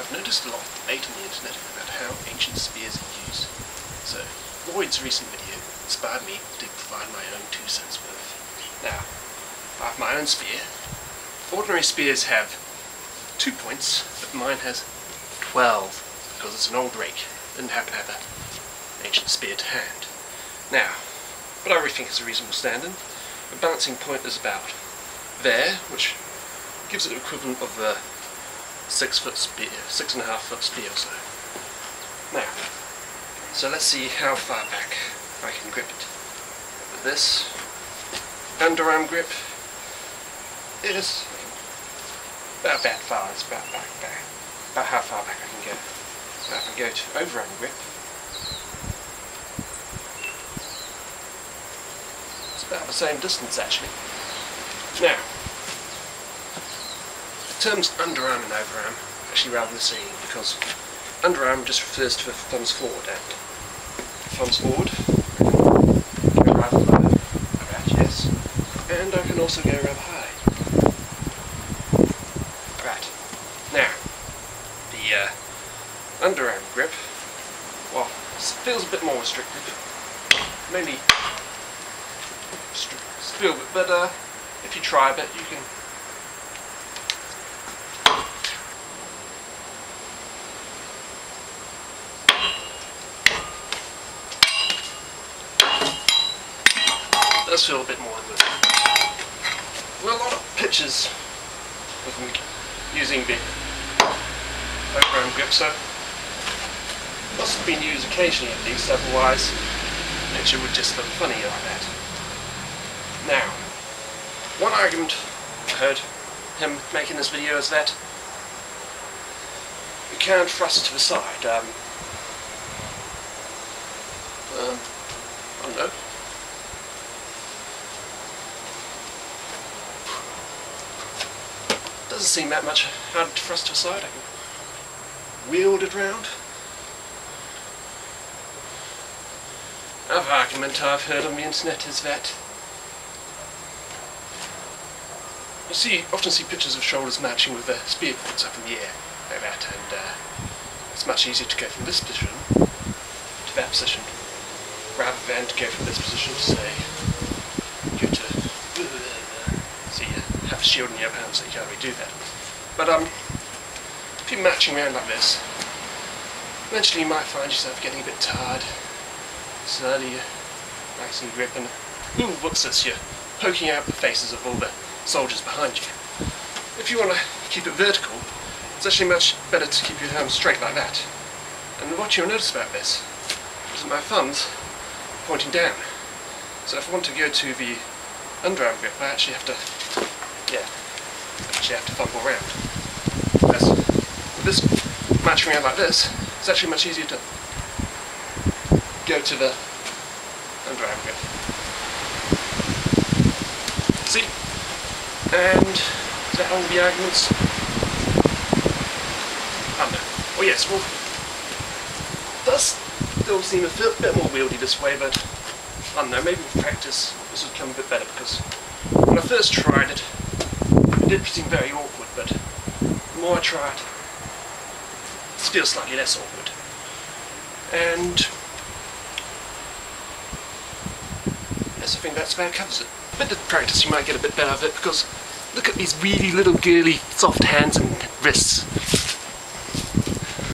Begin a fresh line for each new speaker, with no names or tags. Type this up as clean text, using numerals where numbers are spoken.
I've noticed a lot of debate on the internet about how ancient spears are used. So, Lloyd's recent video inspired me to provide my own 2 cents worth. Now, I have my own spear. Ordinary spears have 2 points, but mine has 12, because it's an old rake. Didn't happen to have an ancient spear to hand. Now, what I really think is a reasonable standard. The balancing point is about there, which gives it the equivalent of a 6-foot spear, 6.5 foot spear or so. Now, so let's see how far back I can grip it. With this underarm grip is about that far. It's about how far back I can go. So if I go to overarm grip, it's about the same distance actually. Now, the terms underarm and overarm are actually rather the same, because underarm just refers to the thumbs forward, and thumbs forward I can go rather low, like that, yes, and I can also go rather high. Right, now, the underarm grip, well, feels a bit more restrictive, maybe feel a bit better. If you try a bit, you can does feel a bit more good. Well, a lot of pictures of me using the overarm grip, so it must have been used occasionally at least, otherwise the picture would just look funny like that. Now, one argument I heard him making this video is that you can't thrust to the side. I don't know. Doesn't seem that much hard to thrust to the side. I can wield it round. Another argument I've heard on the internet is that you often see pictures of shoulders matching with the spear points up in the air, like that, and it's much easier to go from this position to that position, rather than to go from this position to, say, go to, so you have a shield in your hand, so you can't really do that. But if you're matching around like this, eventually you might find yourself getting a bit tired. Slowly you're relaxing your grip, and ooh, what's this? You're poking out the faces of all the soldiers behind you. If you want to keep it vertical, it's actually much better to keep your arms straight like that. And what you'll notice about this is that my thumbs are pointing down. So if I want to go to the underarm grip, I actually have to, fumble around. Whereas with this matching around like this, it's actually much easier to go to the underarm grip. See? And is that all the arguments? I don't know. Oh yes, well, it does still seem a bit more wieldy this way, but I don't know, maybe with practice this would become a bit better, because when I first tried it, it did seem very awkward, but the more I try it, it feels slightly less awkward. And yes, I think that's about covers it. A bit of practice you might get a bit better of it, because look at these really little girly soft hands and wrists.